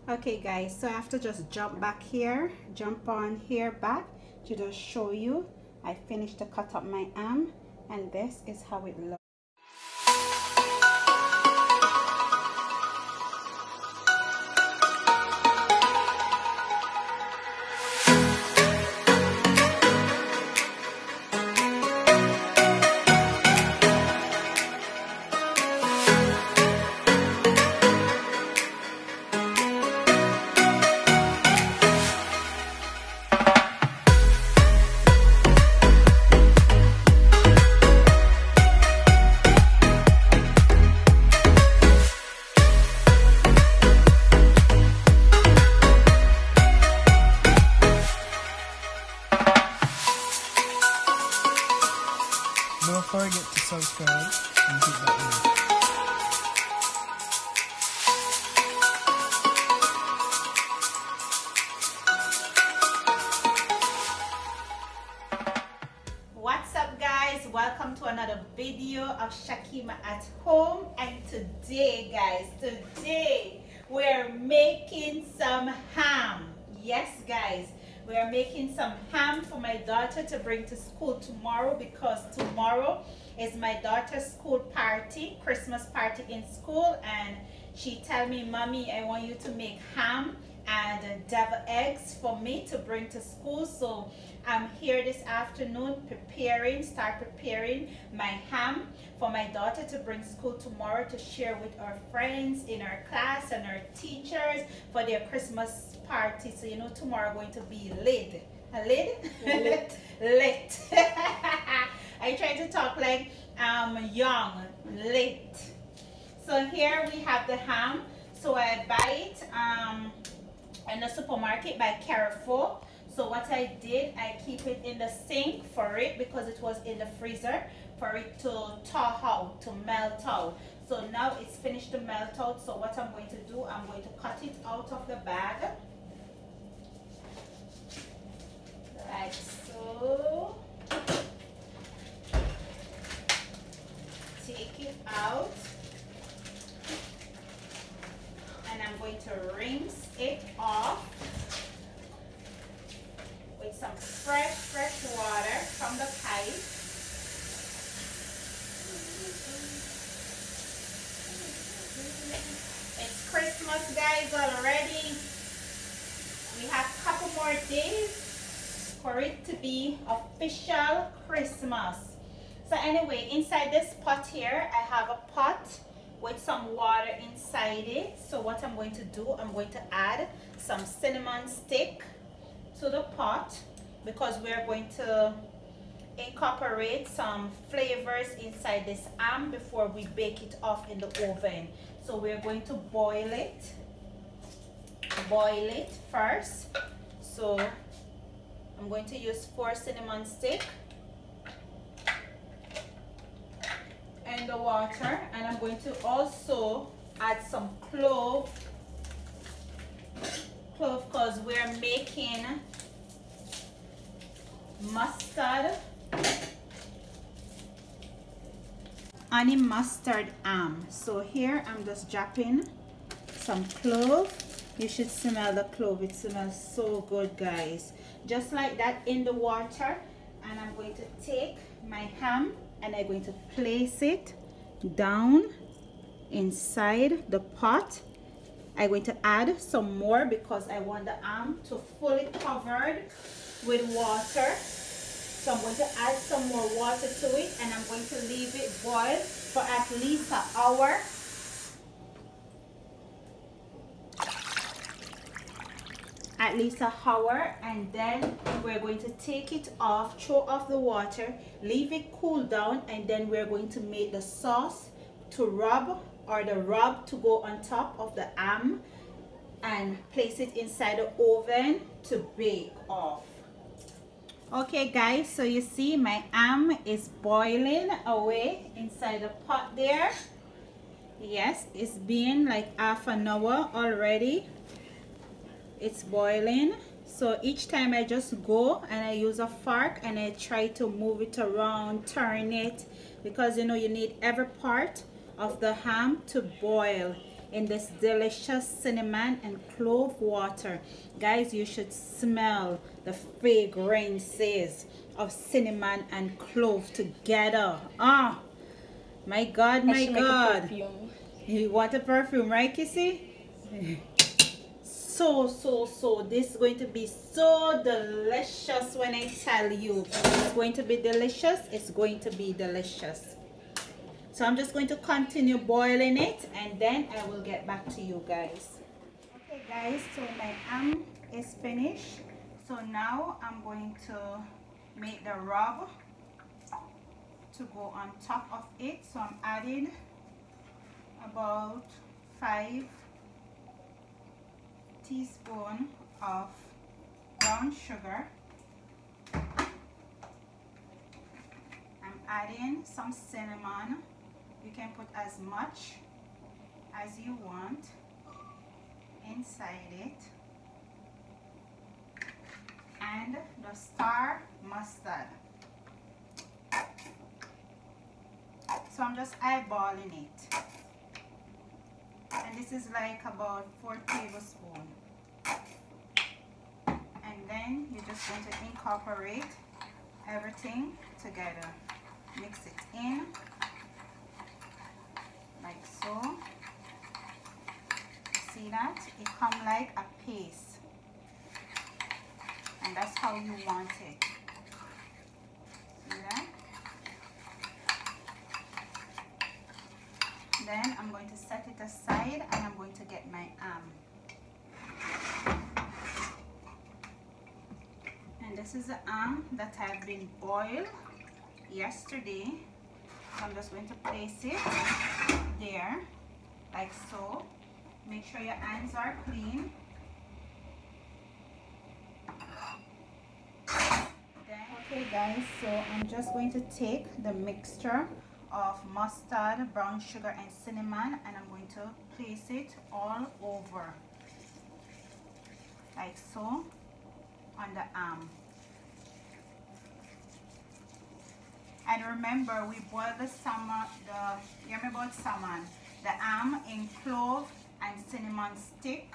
Okay guys, so I have to just jump on here back to just show you I finished to cut up my ham, and this is how it looks. Don't forget to subscribe and hit that bell. What's up guys, welcome to another video of Shakima at home. And today guys, we're making some ham. Yes guys, we are making some ham for my daughter to bring to school tomorrow, because tomorrow is my daughter's school party, Christmas party in school, and she tell me, Mommy, I want you to make ham and devil eggs for me to bring to school. So I'm here this afternoon start preparing my ham for my daughter to bring school tomorrow to share with our friends in our class and our teachers for their Christmas party. So you know tomorrow going to be lit. Lit. I try to talk like young, lit. So here we have the ham. So I buy it in the supermarket by Carrefour. So what I did, I keep it in the sink for it because it was in the freezer for it to thaw out, to melt out. So now it's finished to melt out. So what I'm going to do, I'm going to cut it out of the bag like so. Take it out, and I'm going to rinse it off with some fresh water from the pipe. It's Christmas guys already. We have a couple more days for it to be official Christmas. So anyway, inside this pot here, I have a pot with some water inside it. So what I'm going to do, I'm going to add some cinnamon stick to the pot, because we're going to incorporate some flavors inside this ham before we bake it off in the oven. So we're going to boil it first. So I'm going to use 4 cinnamon stick and the water, and I'm going to also add some clove because we're making mustard, honey mustard ham. So here I'm just dropping some clove. You should smell the clove, it smells so good guys. Just like that in the water, and I'm going to take my ham and I'm going to place it down inside the pot. I'm going to add some more because I want the ham to fully covered with water. So I'm going to add some more water to it, and I'm going to leave it boil for at least an hour. At least an hour, and then we're going to take it off, throw off the water, leave it cool down, and then we're going to make the sauce to rub, or the rub to go on top of the ham, and place it inside the oven to bake off. Okay guys, so you see my ham is boiling away inside the pot there. Yes, it's been like half an hour already. It's boiling. So each time I just go and I use a fork and I try to move it around, turn it, because you know you need every part of the ham to boil in this delicious cinnamon and clove water. Guys, you should smell the fragrances of cinnamon and clove together. Ah, my God, my God. You want a perfume, right, Kissy? So this is going to be so delicious. When I tell you it's going to be delicious, it's going to be delicious. So I'm just going to continue boiling it, and then I will get back to you guys. Okay guys, so my ham is finished. So now I'm going to make the rub to go on top of it. So I'm adding about 5 teaspoons of brown sugar. I'm adding some cinnamon. You can put as much as you want inside it, and the star mustard. So I'm just eyeballing it, and this is like about 4 tablespoons. And then you're just going to incorporate everything together. Mix it in like so. See that? It comes like a paste, and that's how you want it. See that? Then I'm going to set it aside, and I'm going to get my ham. And this is the ham that I've been boiled yesterday. So I'm just going to place it there like so. Make sure your hands are clean. Okay guys, so I'm just going to take the mixture of mustard, brown sugar and cinnamon, and I'm going to place it all over like so on the ham. And remember, we boil the salmon, hear me about salmon, the ham in clove and cinnamon stick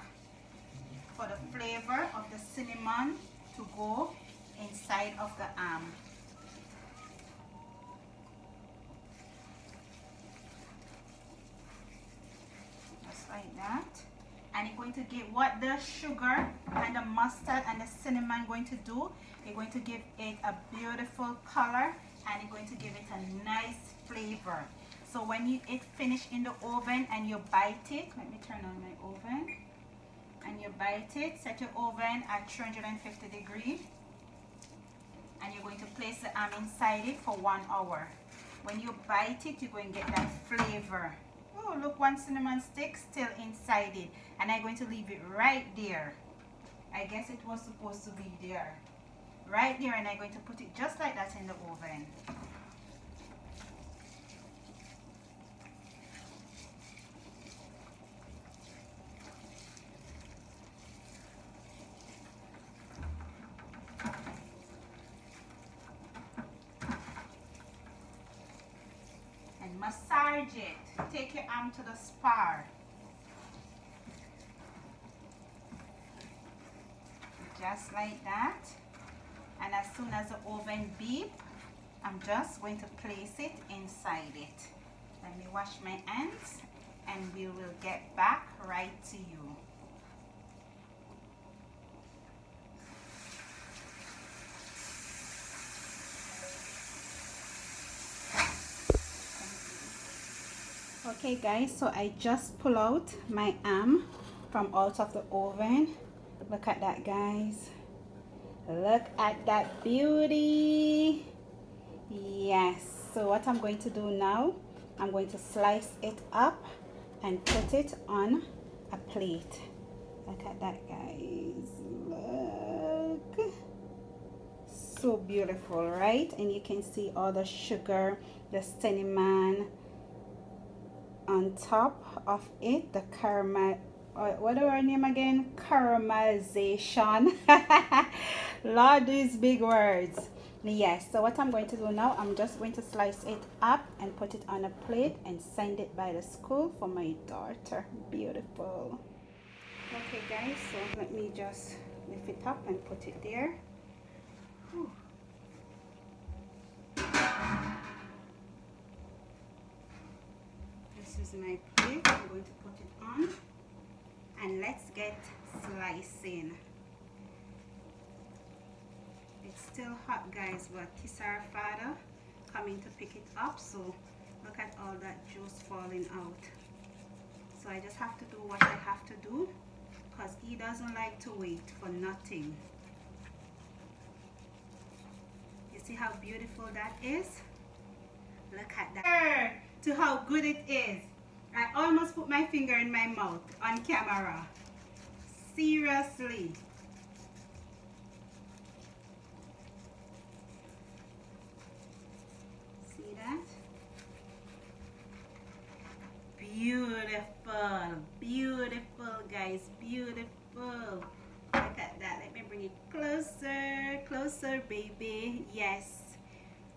for the flavor of the cinnamon to go inside of the ham. Just like that. And you're going to get what the sugar and the mustard and the cinnamon going to do. You're going to give it a beautiful color, and you're going to give it a nice flavor. So when it finish in the oven and you bite it, let me turn on my oven, and you bite it, set your oven at 350 degrees, and you're going to place the ham inside it for 1 hour. When you bite it, you're going to get that flavor. Oh, look, 1 cinnamon stick still inside it, and I'm going to leave it right there. I guess it was supposed to be there. Right there, and I'm going to put it just like that in the oven. And massage it. Take your arm to the spar. Just like that. And as soon as the oven beep, I'm just going to place it inside it. Let me wash my hands, and we will get back right to you. Okay guys, so I just pull out my ham from out of the oven. Look at that, guys. Look at that beauty. Yes, so what I'm going to do now, I'm going to slice it up and put it on a plate. Look at that, guys. Look, so beautiful, right? And you can see all the sugar, the cinnamon on top of it, the caramel, what are our name again? Caramelization. Lord, these big words. Yes, so what I'm going to do now, I'm just going to slice it up and put it on a plate and send it by the school for my daughter. Beautiful. Okay guys, so let me just lift it up and put it there. Whew. This is my plate. I'm going to put it on and let's get slicing. It's still hot guys, but this our father coming to pick it up, so look at all that juice falling out. So I just have to do what I have to do because he doesn't like to wait for nothing. You see how beautiful that is? Look at that. To how good it is. I almost put my finger in my mouth on camera. Seriously. Beautiful, beautiful guys, beautiful. Look at that. Let me bring it closer, closer baby. Yes,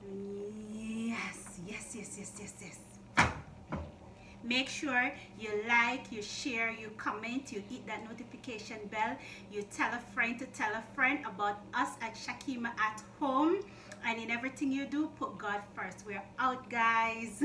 yes, yes, yes, yes, yes, yes. Make sure you like, you share, you comment, you hit that notification bell, you tell a friend to tell a friend about us at Shakima at Home. And in everything you do, put God first. We're out guys.